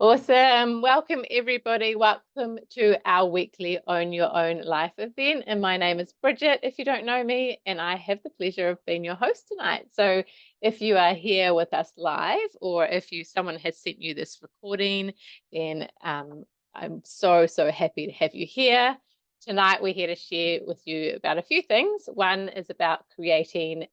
Awesome. Welcome, everybody. Welcome to our weekly Own Your Own Life event. And my name is Bridget, if you don't know me, and I have the pleasure of being your host tonight. So if you are here with us live, or if someone has sent you this recording, then I'm so happy to have you here. Tonight, we're here to share with you about a few things. One is about creating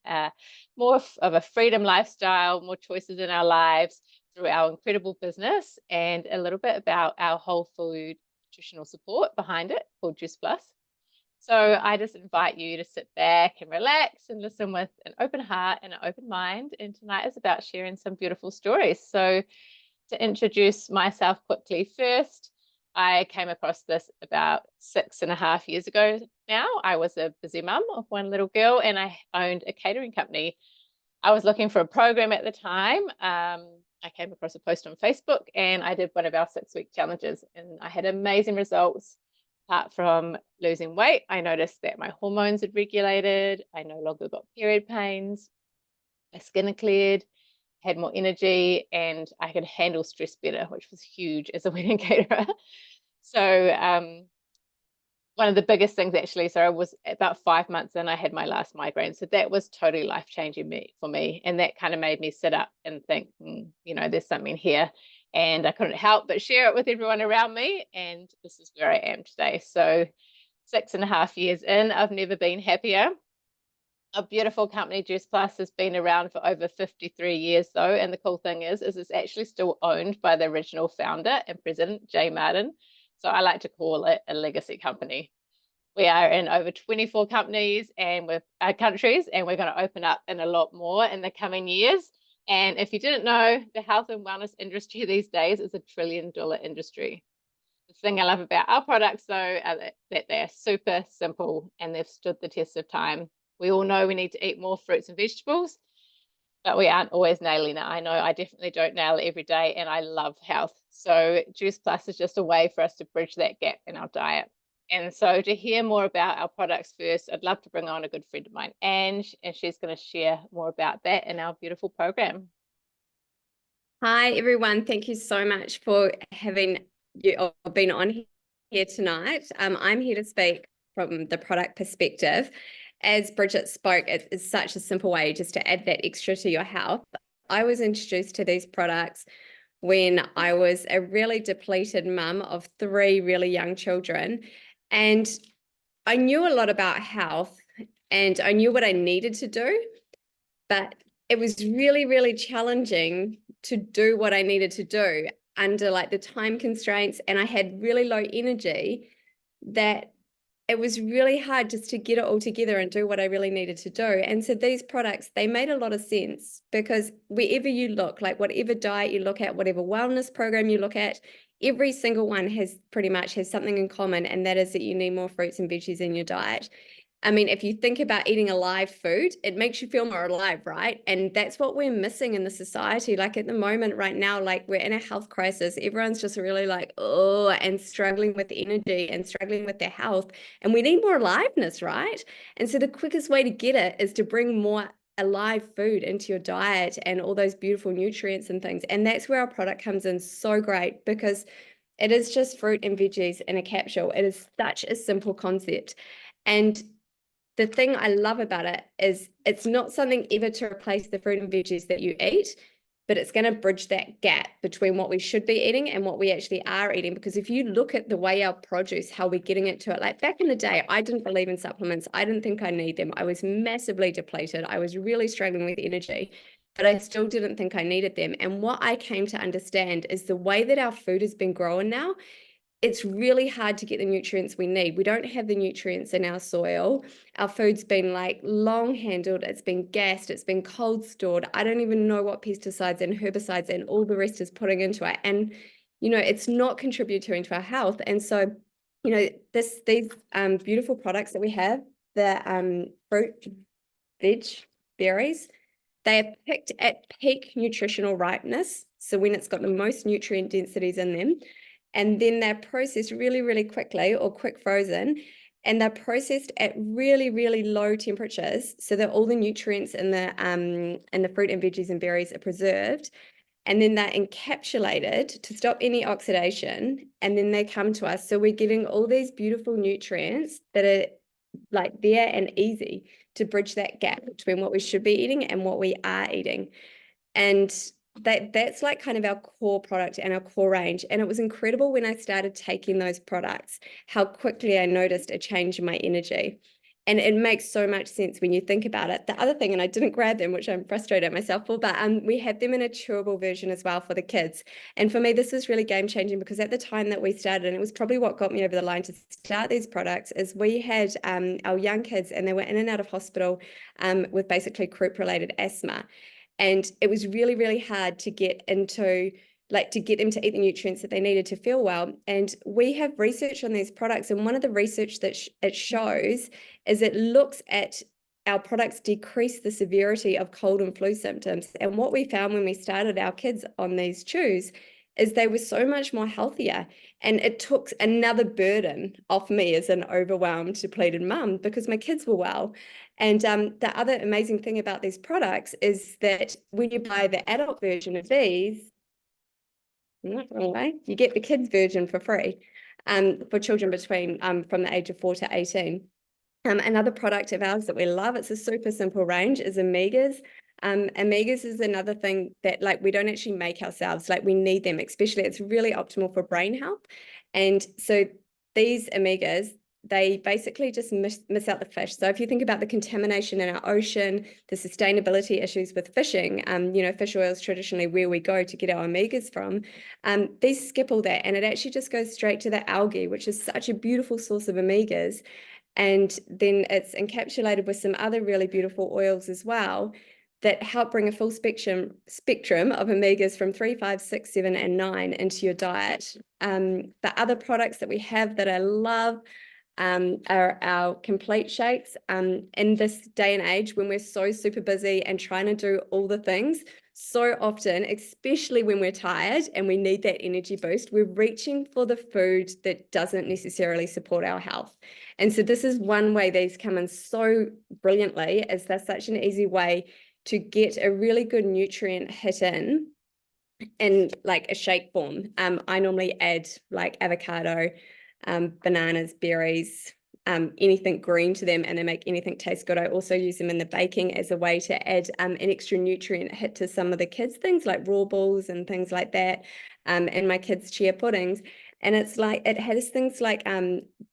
more of a freedom lifestyle, more choices in our lives through our incredible business, and a little bit about our whole food nutritional support behind it called Juice Plus. So I just invite you to sit back and relax and listen with an open heart and an open mind. And tonight is about sharing some beautiful stories. So to introduce myself quickly first, I came across this about 6.5 years ago now. I was a busy mum of one little girl and I owned a catering company. I was looking for a program at the time. I came across a post on Facebook and I did one of our 6-week challenges and I had amazing results. Apart from losing weight, I noticed that my hormones had regulated. I no longer got period pains. My skin had cleared, had more energy, and I could handle stress better, which was huge as a wedding caterer. So one of the biggest things actually, so I was about 5 months in, I had my last migraine. So that was totally life-changing for me. And that kind of made me sit up and think, there's something here. And I couldn't help but share it with everyone around me. And this is where I am today. So 6.5 years in, I've never been happier. A beautiful company, Juice Plus, has been around for over 53 years though. And the cool thing is it's actually still owned by the original founder and president, Jay Martin. So I like to call it a legacy company. We are in over 24 countries, and we're going to open up in a lot more in the coming years. And if you didn't know, the health and wellness industry these days is $1 trillion industry. The thing I love about our products, though, are that they are super simple and they've stood the test of time. We all know we need to eat more fruits and vegetables, but we aren't always nailing it. I know I definitely don't nail it every day, and I love health. So Juice Plus is just a way for us to bridge that gap in our diet. And so to hear more about our products first, I'd love to bring on a good friend of mine, Ange, and she's going to share more about that in our beautiful program. Hi, everyone. Thank you so much for having you been on here tonight. I'm here to speak from the product perspective. As Bridget spoke, it is such a simple way just to add that extra to your health. I was introduced to these products when I was a really depleted mum of 3 really young children. And I knew a lot about health and I knew what I needed to do, but it was really, really challenging to do what I needed to do under like the time constraints. And I had really low energy that it was really hard just to get it all together and do what I really needed to do. And so these products, they made a lot of sense because wherever you look, like whatever diet you look at, whatever wellness program you look at, every single one pretty much has something in common. And that is that you need more fruits and veggies in your diet. I mean, if you think about eating alive food, it makes you feel more alive, right? And that's what we're missing in the society. Like at the moment right now, like we're in a health crisis. Everyone's just really like, oh, and struggling with energy and struggling with their health. And we need more aliveness, right? And so the quickest way to get it is to bring more alive food into your diet and all those beautiful nutrients and things. And that's where our product comes in so great because it is just fruit and veggies in a capsule. It is such a simple concept. And the thing I love about it is it's not something ever to replace the fruit and veggies that you eat, but it's going to bridge that gap between what we should be eating and what we actually are eating. Because if you look at the way our produce, how we're getting it to it, like back in the day, I didn't believe in supplements. I didn't think I need them. I was massively depleted. I was really struggling with energy, but I still didn't think I needed them. And what I came to understand is the way that our food has been growing now, it's really hard to get the nutrients we need. We don't have the nutrients in our soil. Our food's been like long handled. It's been gassed. It's been cold stored. I don't even know what pesticides and herbicides and all the rest is putting into it. And, it's not contributing to our health. And so, these beautiful products that we have, the fruit, veg, berries, they are picked at peak nutritional ripeness. So when it's got the most nutrient densities in them, and then they're processed really, really quickly or quick frozen, and they're processed at really, really low temperatures so that all the nutrients in the fruit and veggies and berries are preserved. and then they're encapsulated to stop any oxidation, and then they come to us. So we're getting all these beautiful nutrients that are like there and easy to bridge that gap between what we should be eating and what we are eating. And that's like kind of our core product and our core range. And it was incredible when I started taking those products, how quickly I noticed a change in my energy. And it makes so much sense when you think about it. The other thing, and I didn't grab them, which I'm frustrated at myself for, but we have them in a chewable version as well for the kids. And for me, this is really game changing, because at the time that we started, and it was probably what got me over the line to start these products, is we had our young kids, and they were in and out of hospital with basically croup related asthma. And it was really, really hard to get into, like, to get them to eat the nutrients that they needed to feel well. And we have research on these products. And one of the research that it shows is it looks at our products decrease the severity of cold and flu symptoms. And what we found when we started our kids on these chews is they were so much more healthier. And it took another burden off me as an overwhelmed, depleted mum, because my kids were well. And the other amazing thing about these products is that when you buy the adult version of these, I'm not gonna lie, you get the kids version for free for children between from the age of 4 to 18. Another product of ours that we love, it's a super simple range, is omegas. Omegas is another thing that, like, we don't actually make ourselves, like, we need them, especially it's really optimal for brain health. And so these omegas, they basically just miss out the fish. So if you think about the contamination in our ocean, the sustainability issues with fishing, you know, fish oil is traditionally where we go to get our omegas from. These skip all that, and it actually just goes straight to the algae, which is such a beautiful source of omegas. And then it's encapsulated with some other really beautiful oils as well that help bring a full spectrum of omegas from 3, 5, 6, 7, and 9 into your diet. The other products that we have that I love are our complete shakes. In this day and age, when we're so super busy and trying to do all the things, so often, especially when we're tired and we need that energy boost, we're reaching for the food that doesn't necessarily support our health. And so this is one way these come in so brilliantly, is they're such an easy way to get a really good nutrient hit in like a shake form. I normally add like avocado, bananas, berries, anything green to them, and they make anything taste good. I also use them in the baking as a way to add an extra nutrient hit to some of the kids' things, like raw balls and things like that, and my kids' chia puddings. And it's like, it has things like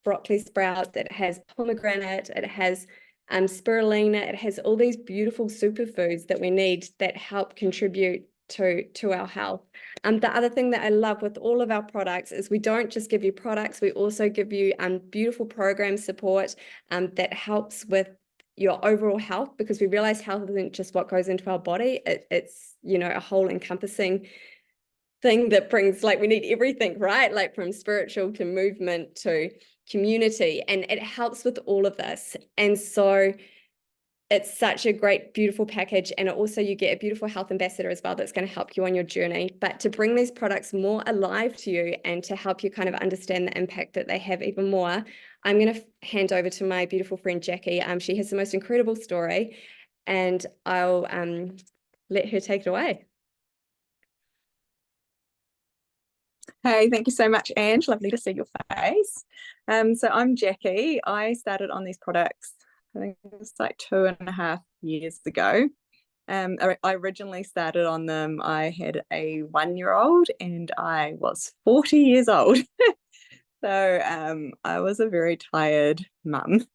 broccoli sprouts, it has pomegranate, it has spirulina, it has all these beautiful superfoods that we need that help contribute to our health. The other thing that I love with all of our products is we don't just give you products, we also give you beautiful program support that helps with your overall health, because we realize health isn't just what goes into our body, it's, you know, a whole encompassing thing that brings, like, we need everything, right? Like from spiritual to movement to community, and it helps with all of this. And so it's such a great, beautiful package. And also you get a beautiful health ambassador as well that's going to help you on your journey. But to bring these products more alive to you and to help you kind of understand the impact that they have even more, I'm going to hand over to my beautiful friend, Jackie. She has the most incredible story, and I'll let her take it away. Hey, thank you so much, Ange. Lovely to see your face. So I'm Jackie. I started on these products, I think it was like 2.5 years ago. I originally started on them. I had a 1-year-old and I was 40 years old. So I was a very tired mum.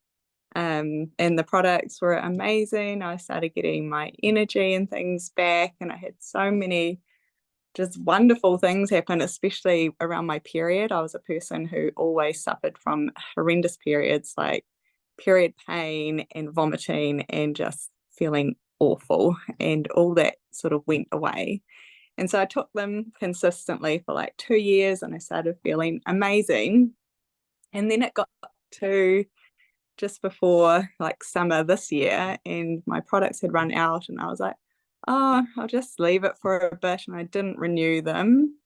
And the products were amazing. I started getting my energy and things back, and I had so many just wonderful things happen, especially around my period. I was a person who always suffered from horrendous periods, like period pain and vomiting and just feeling awful, and all that sort of went away. And so I took them consistently for like 2 years, and I started feeling amazing. And then it got to just before like summer this year, and my products had run out, and I was like, oh, I'll just leave it for a bit, and I didn't renew them,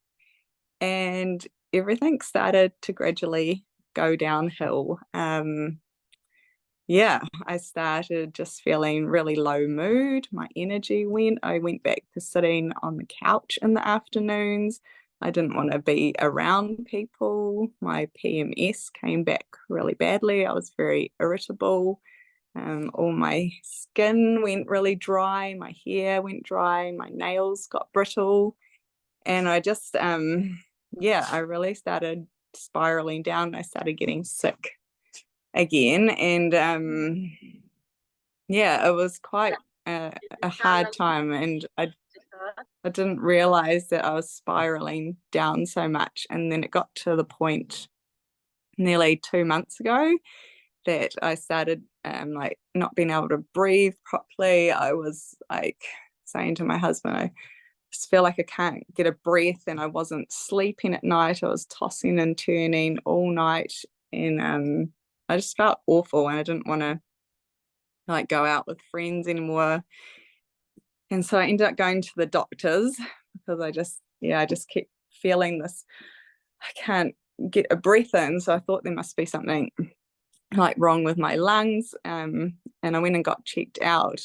and everything started to gradually go downhill. yeah, I started just feeling really low mood. My energy went. I went back to sitting on the couch in the afternoons. I didn't want to be around people. My PMS came back really badly. I was very irritable. All my skin went really dry. My hair went dry. My nails got brittle. And I just, yeah, I really started spiraling down. I started getting sick again. And yeah, it was quite a hard time. And I didn't realize that I was spiraling down so much. And then it got to the point nearly 2 months ago that I started like not being able to breathe properly. I was like saying to my husband, I just feel like I can't get a breath, and I wasn't sleeping at night. I was tossing and turning all night, and I just felt awful, and I didn't want to like go out with friends anymore. And so I ended up going to the doctors because I just kept feeling this, I can't get a breath in. So I thought there must be something like wrong with my lungs. And I went and got checked out,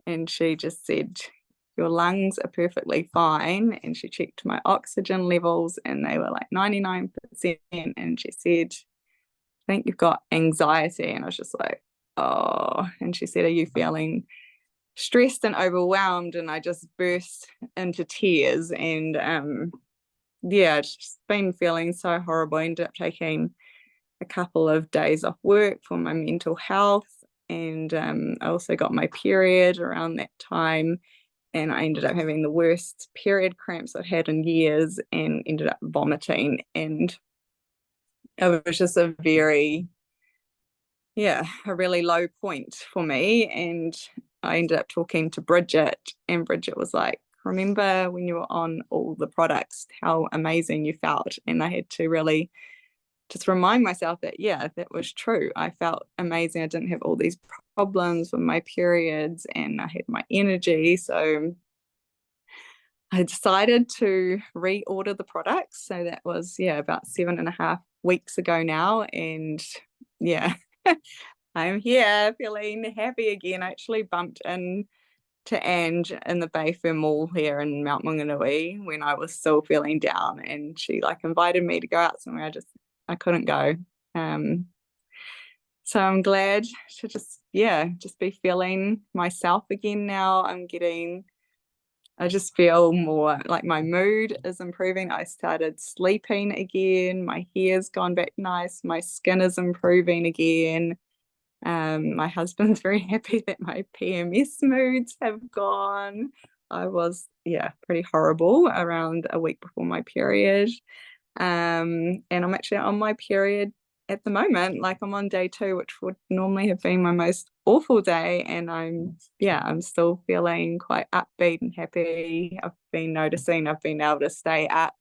and she just said, your lungs are perfectly fine. And she checked my oxygen levels, and they were like 99%. And she said, I think you've got anxiety. And I was just like, oh. And she said, are you feeling stressed and overwhelmed? And I just burst into tears. And yeah, it's just been feeling so horrible. I ended up taking a couple of days off work for my mental health. And I also got my period around that time. And I ended up having the worst period cramps I've had in years, and ended up vomiting. And it was just a really low point for me. And I ended up talking to Bridget, and Bridget was like, remember when you were on all the products, how amazing you felt? And I had to really just remind myself that, yeah, that was true. I felt amazing. I didn't have all these problems with my periods, and I had my energy. So I decided to reorder the products. So that was, about 7.5 weeks ago now. And yeah, I'm here feeling happy again. I actually bumped into Ange in the Bayfair Mall here in Mount Maunganui when I was still feeling down, and she like invited me to go out somewhere. I couldn't go. So I'm glad to just be feeling myself again now. I just feel more like my mood is improving. I started sleeping again. My hair's gone back nice. My skin is improving again. My husband's very happy that my PMS moods have gone. I was, pretty horrible around a week before my period. And I'm actually on my period at the moment. Like, I'm on day 2, which would normally have been my most awful day. And I'm still feeling quite upbeat and happy. I've been noticing I've been able to stay up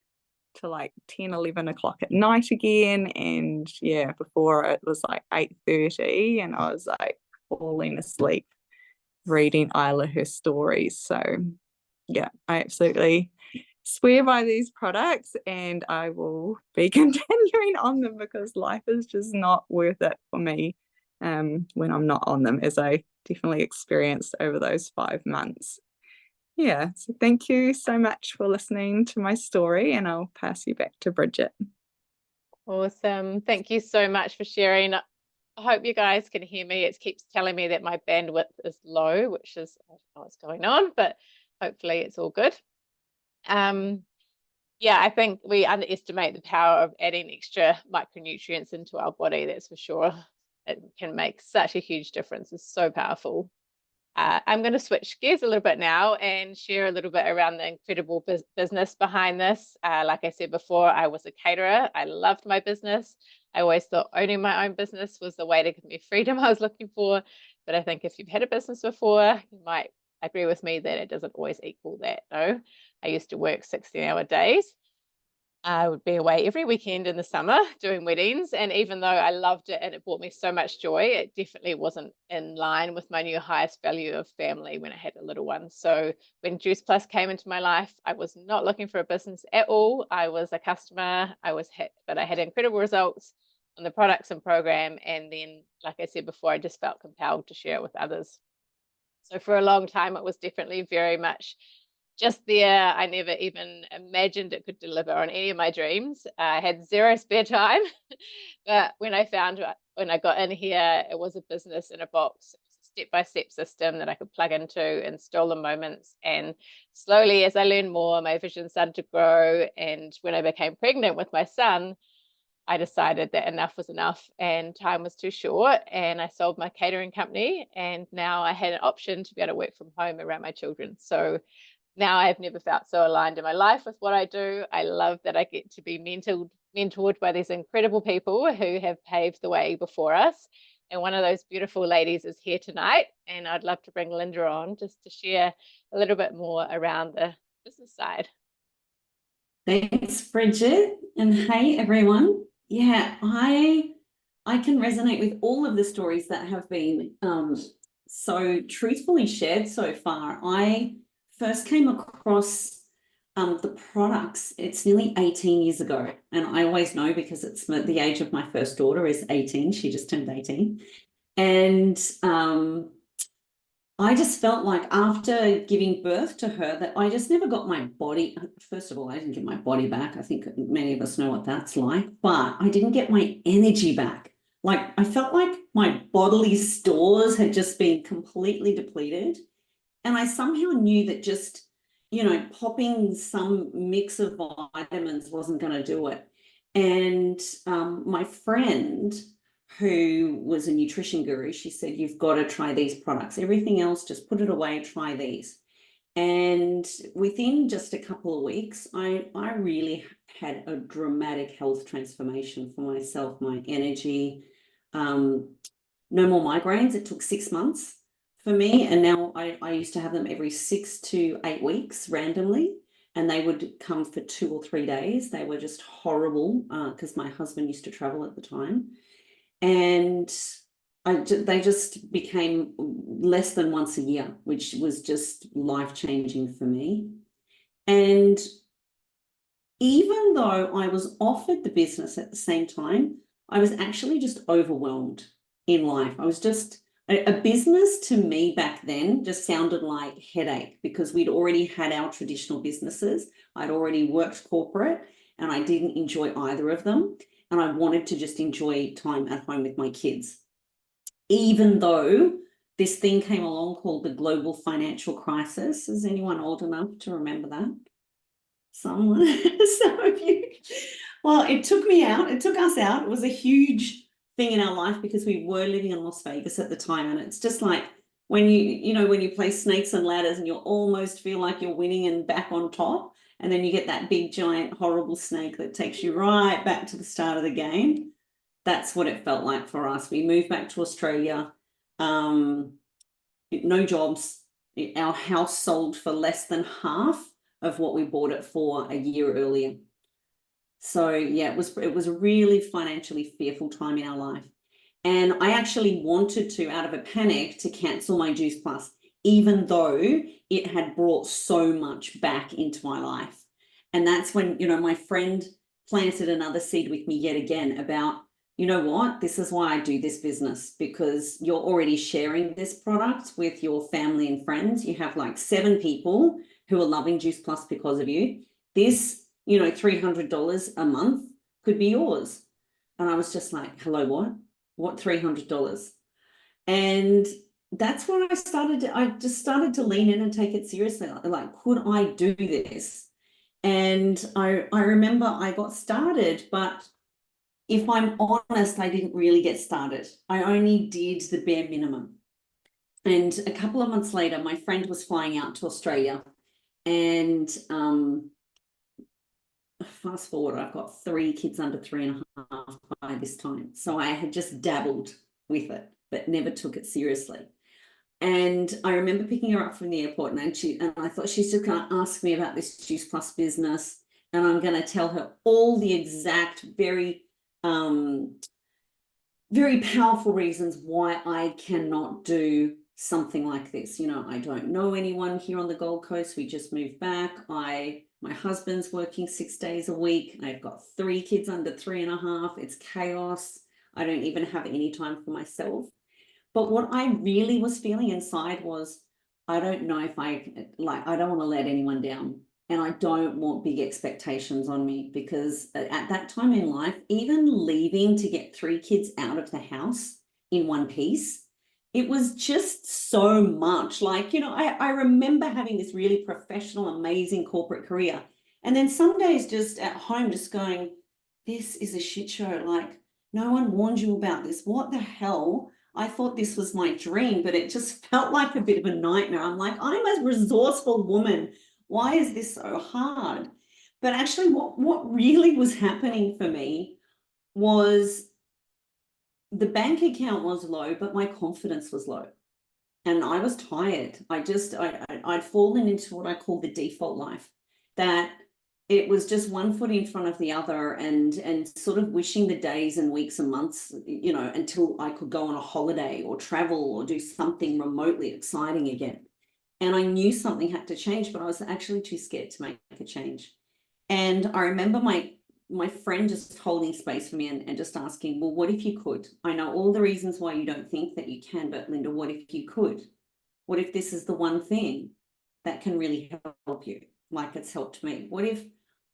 to like 10, 11 o'clock at night again. And before it was like 8:30, and I was like falling asleep reading Isla her stories. So I absolutely swear by these products, and I will be continuing on them because life is just not worth it for me when I'm not on them, as I definitely experienced over those 5 months. So thank you so much for listening to my story, and I'll pass you back to Bridget. Awesome. Thank you so much for sharing. I hope you guys can hear me. It keeps telling me that my bandwidth is low, which is, I don't know what's going on, but hopefully it's all good. I think we underestimate the power of adding extra micronutrients into our body, that's for sure. It can make such a huge difference. It's so powerful. I'm going to switch gears a little bit now and share a little bit around the incredible business behind this. Like I said before, I was a caterer. I loved my business. I always thought owning my own business was the way to give me freedom I was looking for. But I think if you've had a business before, you might agree with me that it doesn't always equal that. No, I used to work 16-hour days. I would be away every weekend in the summer doing weddings. And even though I loved it and it brought me so much joy, it definitely wasn't in line with my new highest value of family when I had a little one. So when Juice Plus came into my life, I was not looking for a business at all. I was a customer. But I had incredible results. on the products and program. And then, like I said before, I just felt compelled to share it with others. So for a long time, it was definitely very much just there. I never even imagined it could deliver on any of my dreams. I had zero spare time. But when I got in here, it was a business in a box. It was a step-by-step system that I could plug into, install the moments. And slowly, as I learned more, my vision started to grow. And when I became pregnant with my son, I decided that enough was enough and time was too short, and I sold my catering company, and now I had an option to be able to work from home around my children. So now I've never felt so aligned in my life with what I do. I love that I get to be mentored by these incredible people who have paved the way before us. And one of those beautiful ladies is here tonight, and I'd love to bring Linda on just to share a little bit more around the business side. Thanks, Bridget, and hey everyone. Yeah, I can resonate with all of the stories that have been so truthfully shared so far. I first came across the products, it's nearly 18 years ago, and I always know because it's the age of my first daughter is 18. She just turned 18, and I just felt like after giving birth to her that I just never got my body. First of all, I didn't get my body back. I think many of us know what that's like, but I didn't get my energy back. Like I felt like my bodily stores had just been completely depleted. And I somehow knew that just, popping some mix of vitamins wasn't going to do it. And my friend, who was a nutrition guru, she said, you've got to try these products. Everything else, just put it away, try these. And within just a couple of weeks, I really had a dramatic health transformation for myself, my energy, no more migraines. It took 6 months for me. And now I used to have them every 6 to 8 weeks randomly. And they would come for 2 or 3 days. They were just horrible because my husband used to travel at the time. And they just became less than once a year, which was just life-changing for me. And even though I was offered the business at the same time, I was actually just overwhelmed in life. I was just, a business to me back then just sounded like headache because we'd already had our traditional businesses. I'd already worked corporate and I didn't enjoy either of them. And I wanted to just enjoy time at home with my kids. Even though this thing came along called the global financial crisis. Is anyone old enough to remember that? Some of you. Well, it took me out. It took us out. It was a huge thing in our life because we were living in Las Vegas at the time. And it's just like when when you play snakes and ladders and you almost feel like you're winning and back on top. And then you get that big, giant, horrible snake that takes you right back to the start of the game. That's what it felt like for us. We moved back to Australia, no jobs. Our house sold for less than half of what we bought it for a year earlier. So yeah, it was a really financially fearful time in our life. And I actually wanted to, out of a panic, to cancel my Juice Plus, even though it had brought so much back into my life. And that's when, my friend planted another seed with me yet again about, you know what, this is why I do this business, because you're already sharing this product with your family and friends. You have like 7 people who are loving Juice Plus because of you. This, $300 a month could be yours. And I was just like, hello, what $300? And that's when I just started to lean in and take it seriously. Like, could I do this? And I remember I got started, but if I'm honest, I didn't really get started. I only did the bare minimum. And a couple of months later, my friend was flying out to Australia, and fast forward, I've got 3 kids under 3.5 by this time. So I had just dabbled with it, but never took it seriously. And I remember picking her up from the airport, and I thought she's just going to ask me about this Juice Plus business, and I'm going to tell her all the exact, very powerful reasons why I cannot do something like this. I don't know anyone here on the Gold Coast. We just moved back. My husband's working 6 days a week. I've got 3 kids under 3.5. It's chaos. I don't even have any time for myself. But what I really was feeling inside was, I don't know if I don't want to let anyone down. And I don't want big expectations on me, because at that time in life, even leaving to get 3 kids out of the house in one piece, it was just so much. Like, you know, I remember having this really professional, amazing corporate career. And then some days just at home, just going, this is a shit show. Like, no one warned you about this. What the hell? I thought this was my dream, but it just felt like a bit of a nightmare. I'm like, I'm a resourceful woman. Why is this so hard? But actually, what really was happening for me was the bank account was low, but my confidence was low. And I was tired. I'd fallen into what I call the default life, that it was just one foot in front of the other, and sort of wishing the days and weeks and months, you know, until I could go on a holiday or travel or do something remotely exciting again. And I knew something had to change, but I was actually too scared to make a change. And I remember my friend just holding space for me and just asking, well, what if you could? I know all the reasons why you don't think that you can, but Linda, what if you could? What if this is the one thing that can really help you, like it's helped me? What if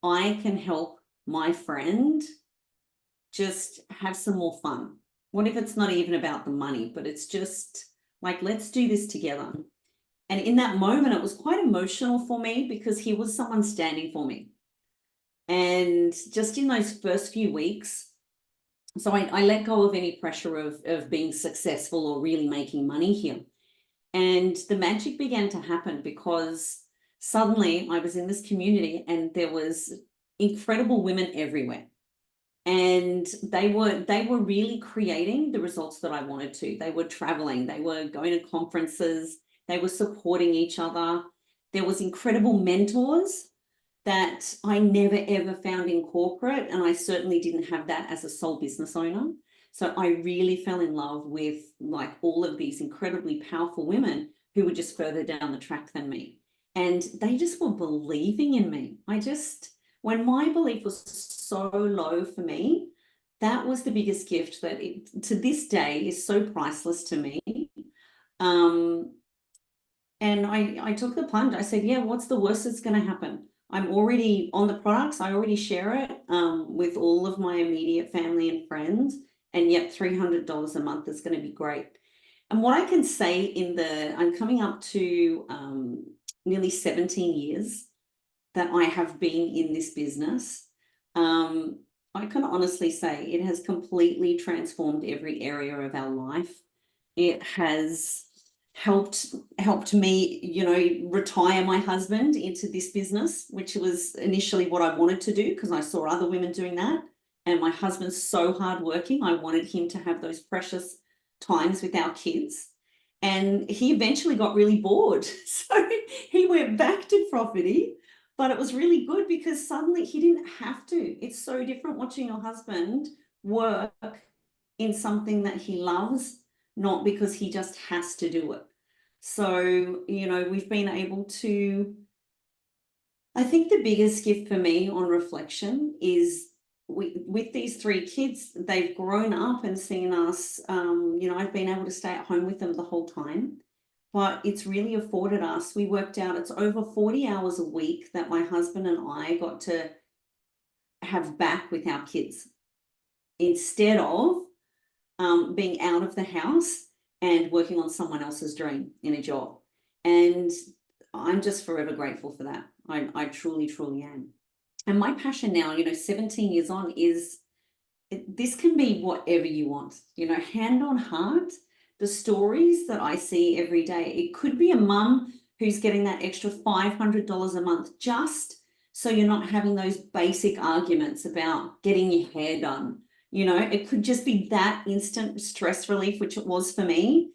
I can help my friend just have some more fun? What if it's not even about the money, but it's just like, let's do this together? And in that moment, it was quite emotional for me, because he was someone standing for me. And just in those first few weeks, so I let go of any pressure of being successful or really making money here. And the magic began to happen, because suddenly I was in this community and there was incredible women everywhere. And they were really creating the results that I wanted to. They were traveling, they were going to conferences, they were supporting each other. There was incredible mentors that I never ever found in corporate, and I certainly didn't have that as a sole business owner. So I really fell in love with like all of these incredibly powerful women who were just further down the track than me. And they just were believing in me. When my belief was so low for me, that was the biggest gift that to this day is so priceless to me. And I took the plunge. I said, yeah, what's the worst that's going to happen? I'm already on the products. I already share it with all of my immediate family and friends. And yet $300 a month is going to be great. And what I can say I'm coming up to nearly 17 years that I have been in this business. I can honestly say it has completely transformed every area of our life. It has helped me, you know, retire my husband into this business, which was initially what I wanted to do, because I saw other women doing that. And my husband's so hardworking. I wanted him to have those precious times with our kids. And he eventually got really bored. So he went back to property, but it was really good, because suddenly he didn't have to. It's so different watching your husband work in something that he loves, not because he just has to do it. So, you know, we've been able to, I think the biggest gift for me on reflection is with these 3 kids, they've grown up and seen us, you know, I've been able to stay at home with them the whole time, but it's really afforded us, we worked out it's over 40 hours a week that my husband and I got to have back with our kids, instead of being out of the house and working on someone else's dream in a job. And I'm just forever grateful for that. I truly, truly am. And my passion now, you know, 17 years on, is this can be whatever you want, you know, hand on heart, the stories that I see every day. It could be a mum who's getting that extra $500 a month just so you're not having those basic arguments about getting your hair done. You know, it could just be that instant stress relief, which it was for me.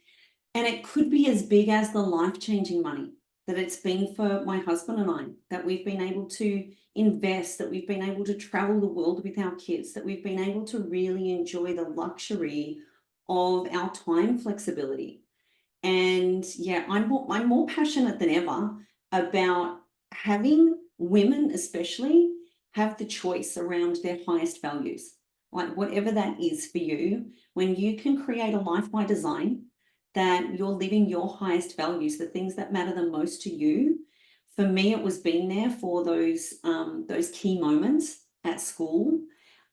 And it could be as big as the life-changing money that it's been for my husband and I, that we've been able to invest, that we've been able to travel the world with our kids, that we've been able to really enjoy the luxury of our time flexibility. And yeah, I'm more passionate than ever about having women especially have the choice around their highest values. like whatever that is for you, when you can create a life by design, that you're living your highest values, the things that matter the most to you. For me, it was being there for those key moments at school.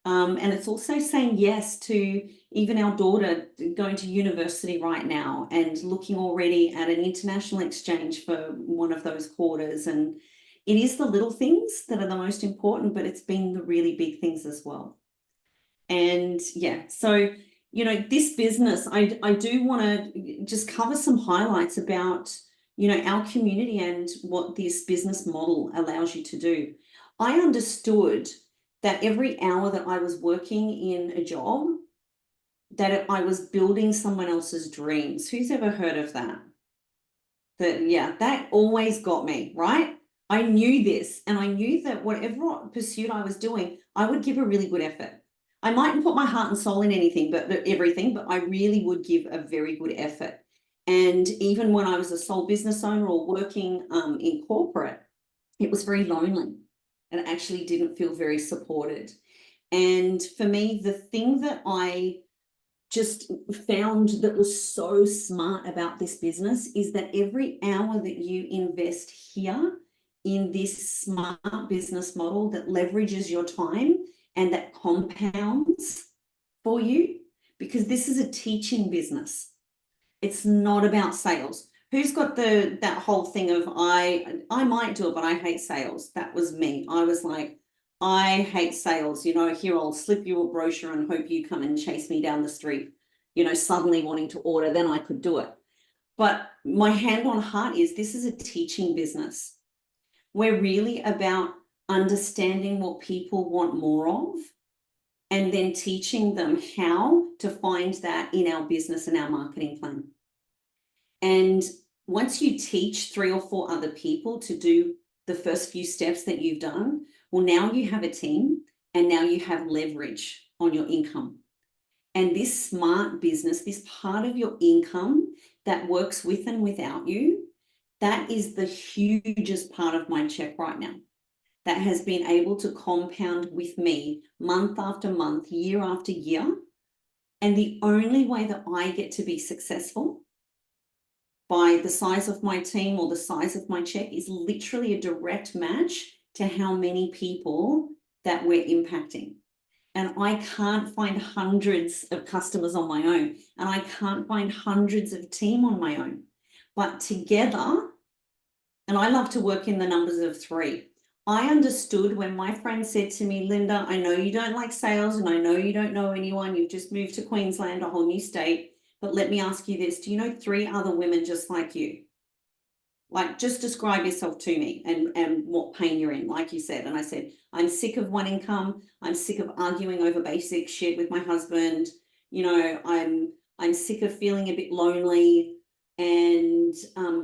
And it's also saying yes to even our daughter going to university right now and looking already at an international exchange for one of those quarters. And it is the little things that are the most important, but it's been the really big things as well. And yeah, so, you know, this business, I do want to just cover some highlights about, you know, our community and what this business model allows you to do. I understood that every hour that I was working in a job, that I was building someone else's dreams. Who's ever heard of that? Yeah, that always got me, right? I knew this, and I knew that whatever pursuit I was doing, I would give a really good effort. I mightn't put my heart and soul in anything, but everything, but I really would give a very good effort. And even when I was a sole business owner or working in corporate, it was very lonely and actually didn't feel very supported. And for me, the thing that I just found that was so smart about this business is that every hour that you invest here in this smart business model that leverages your time and that compounds for you, because this is a teaching business. It's not about sales. Who's got that whole thing of I might do it, but I hate sales? That was me. I was like, I hate sales. You know, here, I'll slip you a brochure and hope you come and chase me down the street, you know, suddenly wanting to order, then I could do it. But my hand on heart is this is a teaching business. We're really about understanding what people want more of and then teaching them how to find that in our business and our marketing plan. And once you teach 3 or 4 other people to do the first few steps that you've done, well, now you have a team and now you have leverage on your income. And this smart business, this part of your income that works with and without you, that is the hugest part of my check right now. That has been able to compound with me month after month, year after year. And the only way that I get to be successful by the size of my team or the size of my check is literally a direct match to how many people that we're impacting. And I can't find hundreds of customers on my own, and I can't find hundreds of team on my own. But together, and I love to work in the numbers of 3. I understood when my friend said to me, Linda, I know you don't like sales and I know you don't know anyone. You've just moved to Queensland, a whole new state. But let me ask you this. Do you know 3 other women just like you? Like, just describe yourself to me and what pain you're in, like you said. And I said, I'm sick of one income. I'm sick of arguing over basic shit with my husband. You know, I'm sick of feeling a bit lonely. And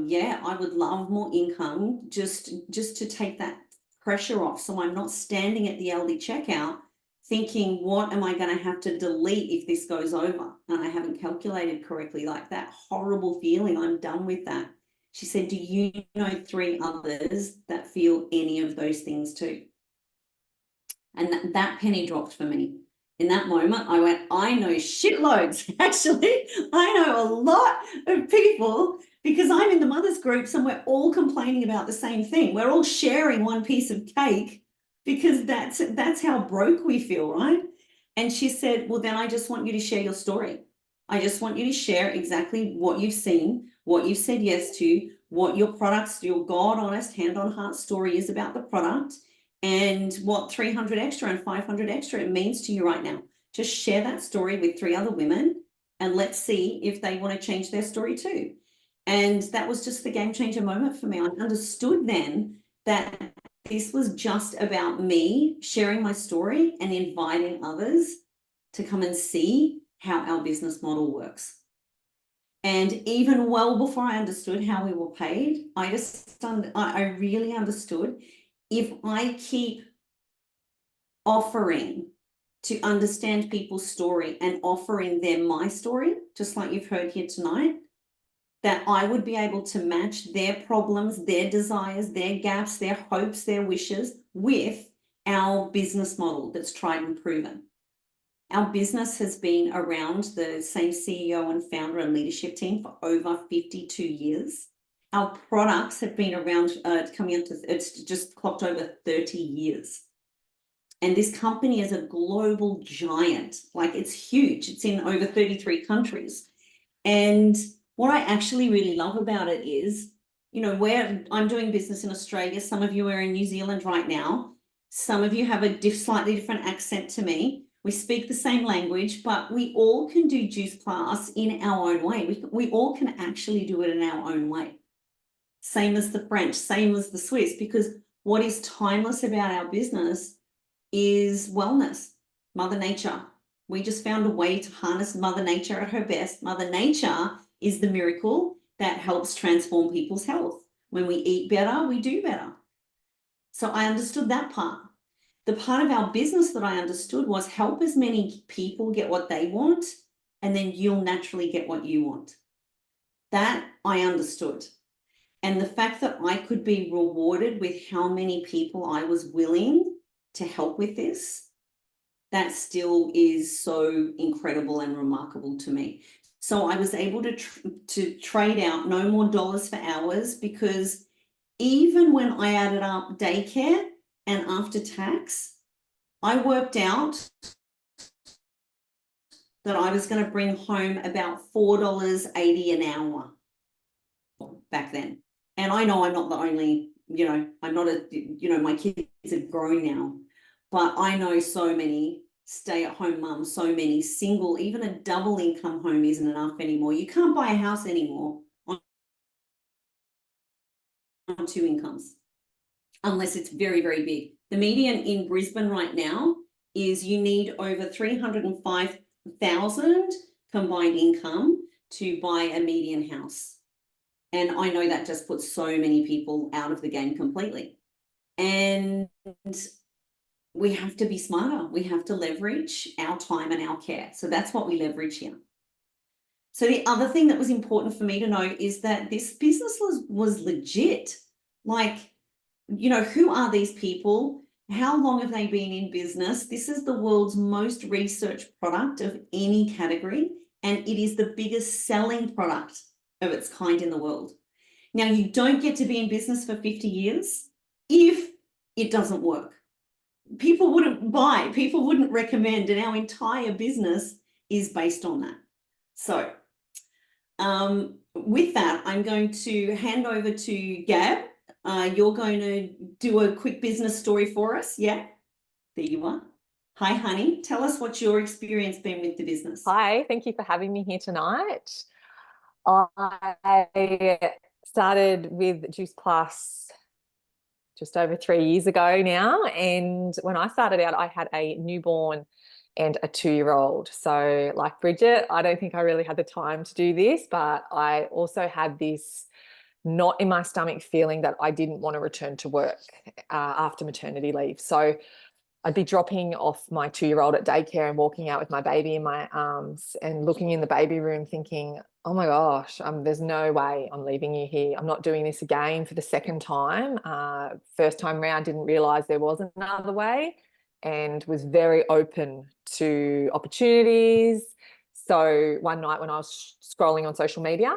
yeah, I would love more income just to take that pressure off. So I'm not standing at the Aldi checkout thinking, what am I going to have to delete if this goes over? And I haven't calculated correctly, like that horrible feeling. I'm done with that. She said, do you know 3 others that feel any of those things too? And that penny dropped for me. In that moment, I went, I know shitloads, actually. I know a lot of people because I'm in the mothers groups and we're all complaining about the same thing. We're all sharing one piece of cake because that's how broke we feel, right? And she said, well, then I just want you to share your story. I just want you to share exactly what you've seen, what you've said yes to, what your products, your God honest, hand on heart story is about the product, and what 300 extra and 500 extra it means to you right now. Just share that story with 3 other women and let's see if they want to change their story too. And that was just the game changer moment for me. I understood then that this was just about me sharing my story and inviting others to come and see how our business model works. And even well before I understood how we were paid, I really understood if I keep offering to understand people's story and offering them my story, just like you've heard here tonight, that I would be able to match their problems, their desires, their gaps, their hopes, their wishes with our business model that's tried and proven. Our business has been around, the same CEO and founder and leadership team, for over 52 years. Our products have been around, it's just clocked over 30 years. And this company is a global giant. Like, it's huge. It's in over 33 countries. And what I actually really love about it is, you know, where I'm doing business in Australia, some of you are in New Zealand right now. Some of you have a slightly different accent to me. We speak the same language, but we all can do Juice Plus in our own way. We all can actually do it in our own way. Same as the French, same as the Swiss, because what is timeless about our business is wellness, Mother Nature. We just found a way to harness Mother Nature at her best. Mother Nature is the miracle that helps transform people's health. When we eat better, we do better. So I understood that part. The part of our business that I understood was help as many people get what they want, and then you'll naturally get what you want. That I understood. And the fact that I could be rewarded with how many people I was willing to help with this, that still is so incredible and remarkable to me. So I was able to trade out no more dollars for hours, because even when I added up daycare and after tax, I worked out that I was going to bring home about $4.80 an hour back then. And I know I'm not the only, you know, I'm not a, you know, my kids are grown now, but I know so many stay-at-home mums, so many single, even a double income home isn't enough anymore. You can't buy a house anymore on 2 incomes unless it's very, very big. The median in Brisbane right now is you need over 305,000 combined income to buy a median house. And I know that just puts so many people out of the game completely. And we have to be smarter. We have to leverage our time and our care. So that's what we leverage here. So the other thing that was important for me to know is that this business was legit. Like, you know, who are these people? How long have they been in business? This is the world's most researched product of any category, and it is the biggest selling product of its kind in the world. Now, you don't get to be in business for 50 years if it doesn't work. People wouldn't buy, people wouldn't recommend, and our entire business is based on that. So with that, I'm going to hand over to Gab. You're going to do a quick business story for us. Yeah, there you are. Hi, honey. Tell us what's your experience been with the business. Hi, thank you for having me here tonight. I started with Juice Plus just over 3 years ago now. And when I started out, I had a newborn and a 2-year-old. So like Bridget, I don't think I really had the time to do this, but I also had this not in my stomach feeling that I didn't want to return to work after maternity leave. So I'd be dropping off my 2-year-old at daycare and walking out with my baby in my arms and looking in the baby room thinking, oh my gosh, there's no way I'm leaving you here. I'm not doing this again for the second time. First time round, didn't realize there was another way, and was very open to opportunities. So one night when I was scrolling on social media,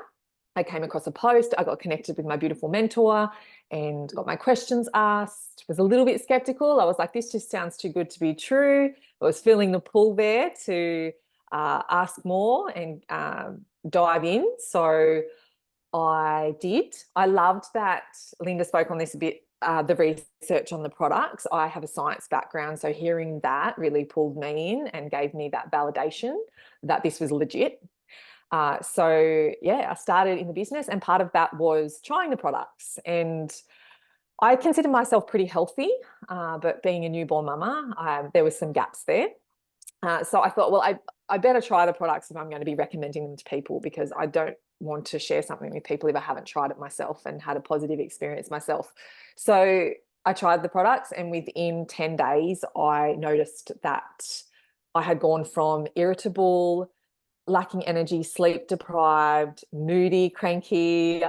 I came across a post. I got connected with my beautiful mentor and got my questions asked. Was a little bit skeptical. I was like, this just sounds too good to be true. I was feeling the pull there to ask more and dive in. So I did. I loved that Linda spoke on this a bit, the research on the products. I have a science background, so hearing that really pulled me in and gave me that validation that this was legit. So yeah, I started in the business, and part of that was trying the products. And I consider myself pretty healthy, but being a newborn mama, there was some gaps there. So I thought, well, I better try the products if I'm going to be recommending them to people, because I don't want to share something with people if I haven't tried it myself and had a positive experience myself. So I tried the products, and within 10 days, I noticed that I had gone from irritable, lacking energy, sleep deprived, moody, cranky,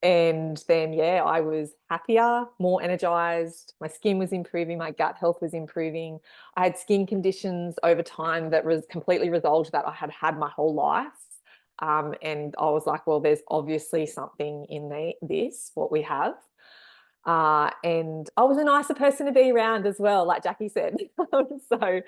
And then, yeah, I was happier, more energized. My skin was improving. My gut health was improving. I had skin conditions over time that was completely resolved that I had had my whole life. And I was like, well, there's obviously something in this, what we have. And I was a nicer person to be around as well, like Jackie said. So,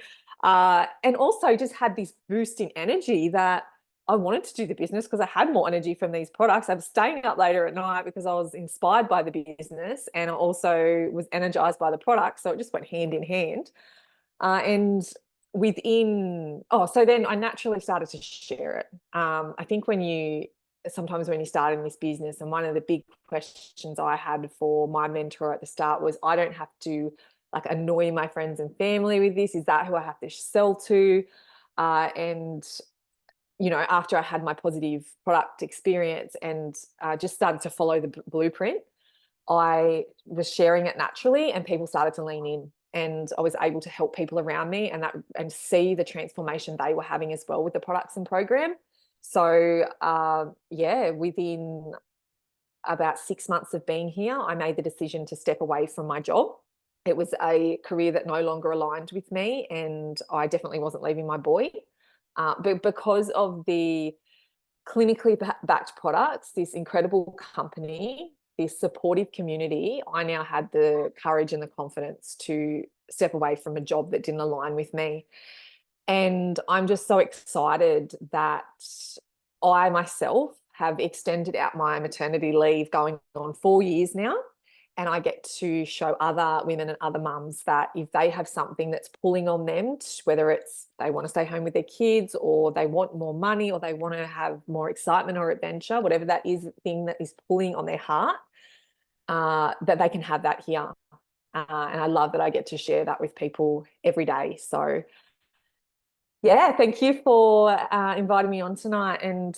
and also just had this boost in energy that I wanted to do the business because I had more energy from these products. I was staying up later at night because I was inspired by the business, and I also was energized by the product. So it just went hand in hand. And so then I naturally started to share it. I think sometimes when you start in this business, and one of the big questions I had for my mentor at the start was, I don't have to like annoy my friends and family with this. Is that who I have to sell to? And after I had my positive product experience and just started to follow the blueprint, I was sharing it naturally, and people started to lean in, and I was able to help people around me and see the transformation they were having as well with the products and program. So within about 6 months of being here, I made the decision to step away from my job. It was a career that no longer aligned with me, and I definitely wasn't leaving my boy. But because of the clinically backed products, this incredible company, this supportive community, I now had the courage and the confidence to step away from a job that didn't align with me. And I'm just so excited that I myself have extended out my maternity leave going on 4 years now. And I get to show other women and other mums that if they have something that's pulling on them, whether it's they want to stay home with their kids, or they want more money, or they want to have more excitement or adventure, whatever that is, the thing that is pulling on their heart, that they can have that here. And I love that I get to share that with people every day. So yeah, thank you for inviting me on tonight. And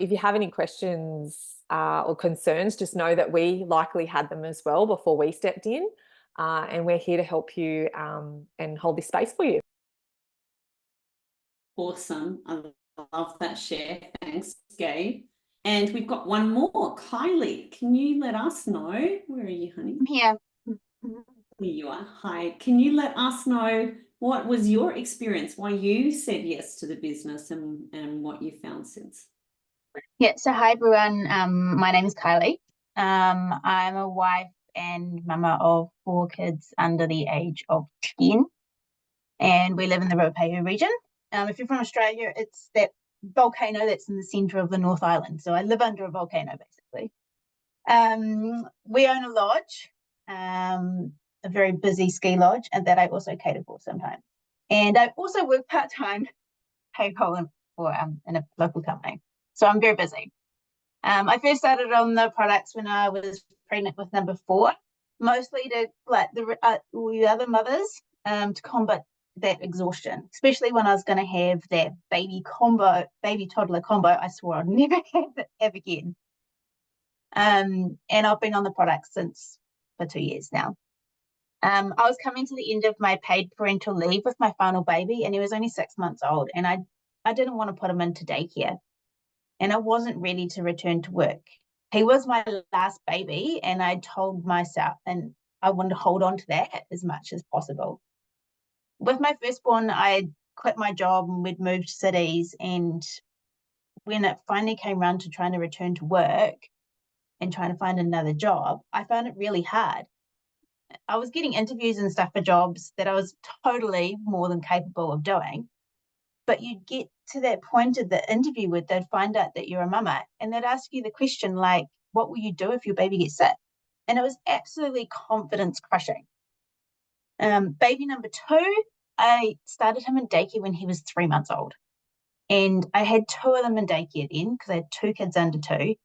if you have any questions or concerns, just know that we likely had them as well before we stepped in. And we're here to help you and hold this space for you. Awesome. I love that share. Thanks, Gabe. And we've got one more. Kylie, can you let us know? Where are you, honey? I'm here. Here you are. Hi. Can you let us know what was your experience, why you said yes to the business, and what you found since? Yeah, so hi everyone. My name is Kylie. I'm a wife and mama of 4 kids under the age of 10, and we live in the Ruapehu region. If you're from Australia, it's that volcano that's in the centre of the North Island. So I live under a volcano, basically. We own a lodge, a very busy ski lodge, and that I also cater for sometimes. And I also work part-time payroll in a local company. So I'm very busy. I first started on the products when I was pregnant with number 4, mostly to like the other mothers to combat that exhaustion, especially when I was going to have that baby toddler combo. I swore I'd never have again. And I've been on the product for 2 years now. I was coming to the end of my paid parental leave with my final baby, and he was only 6 months old, and I didn't want to put him into daycare, and I wasn't ready to return to work. He was my last baby, and I told myself, and I wanted to hold on to that as much as possible. With my firstborn, I quit my job and we'd moved cities, and when it finally came around to trying to return to work and trying to find another job, I found it really hard. I was getting interviews and stuff for jobs that I was totally more than capable of doing. But you'd get to that point of the interview where they'd find out that you're a mama, and they'd ask you the question like, what will you do if your baby gets sick? And it was absolutely confidence crushing. Baby number 2, I started him in daycare when he was 3 months old. And I had 2 of them in daycare then because I had 2 kids under 2.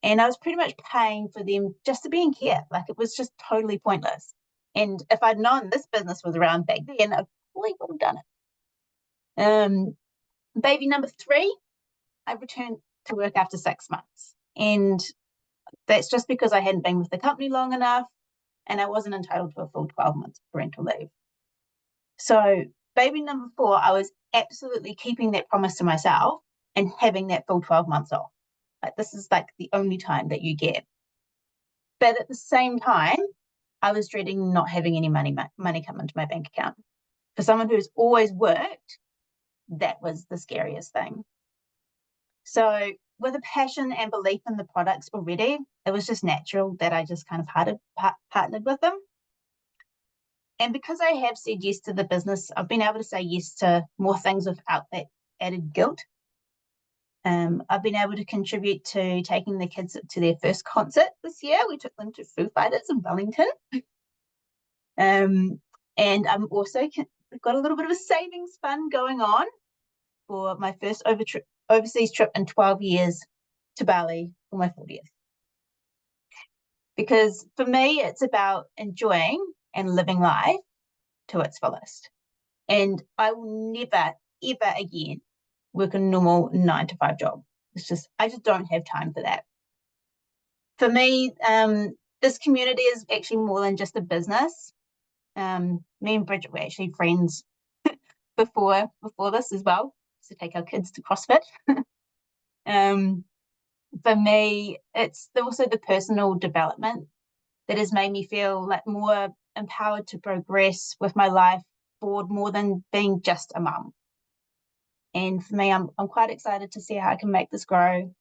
And I was pretty much paying for them just to be in care. Like, it was just totally pointless. And if I'd known this business was around back then, I probably would have done it. Baby number 3, I returned to work after 6 months. And that's just because I hadn't been with the company long enough, and I wasn't entitled to a full 12 months parental leave. So baby number 4, I was absolutely keeping that promise to myself and having that full 12 months off. Like, this is like the only time that you get. But at the same time, I was dreading not having any money come into my bank account. For someone who's always worked, that was the scariest thing. So with a passion and belief in the products already, it was just natural that I just kind of partnered with them. And because I have said yes to the business, I've been able to say yes to more things without that added guilt. I've been able to contribute to taking the kids to their first concert this year. We took them to Foo Fighters in Wellington. And I'm also got a little bit of a savings fund going on for my first overseas trip in 12 years to Bali for my 40th. Because for me, it's about enjoying and living life to its fullest. And I will never, ever again work a normal 9-to-5 job. I just don't have time for that. For me, this community is actually more than just a business. Me and Bridget were actually friends before this as well, to take our kids to CrossFit. For me, it's also the personal development that has made me feel like more empowered to progress with my life forward, more than being just a mum. And for me, I'm quite excited to see how I can make this grow,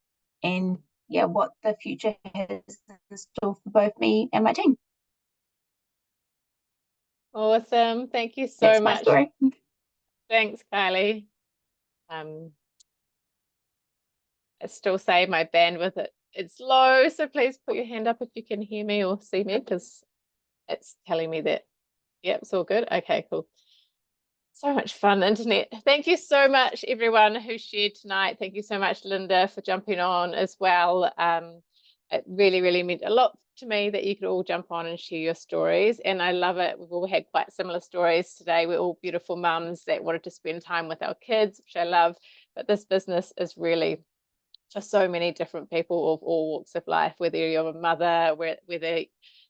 and yeah, what the future has in store for both me and my team. Awesome. Thank you so That's my much. story. Thanks, Kylie. I still say my bandwidth, it's low, so please put your hand up if you can hear me or see me, because it's telling me that, yep, it's all good. Okay, cool. So much fun, internet. Thank you so much, everyone who shared tonight. Thank you so much, Linda, for jumping on as well. It really, really meant a lot to me that you could all jump on and share your stories. And I love it. We've all had quite similar stories today. We're all beautiful mums that wanted to spend time with our kids, which I love. But this business is really for so many different people of all walks of life, whether you're a mother, whether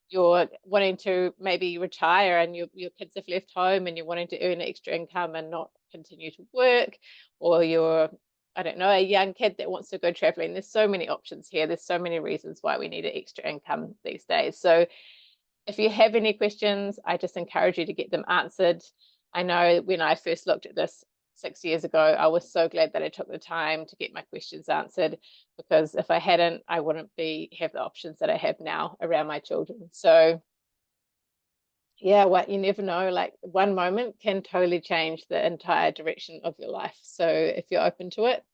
you're wanting to maybe retire and your kids have left home and you're wanting to earn extra income and not continue to work, or you're, I don't know, a young kid that wants to go traveling. There's so many options here. There's so many reasons why we need an extra income these days. So if you have any questions, I just encourage you to get them answered. I know when I first looked at this 6 years ago, I was so glad that I took the time to get my questions answered, because if I hadn't, I wouldn't have the options that I have now around my children. So yeah, you never know, like one moment can totally change the entire direction of your life. So if you're open to it,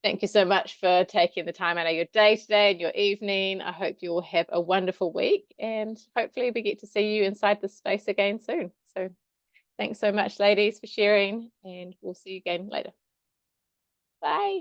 thank you so much for taking the time out of your day today and your evening. I hope you all have a wonderful week, and hopefully we get to see you inside this space again soon. So thanks so much, ladies, for sharing, and we'll see you again later. Bye.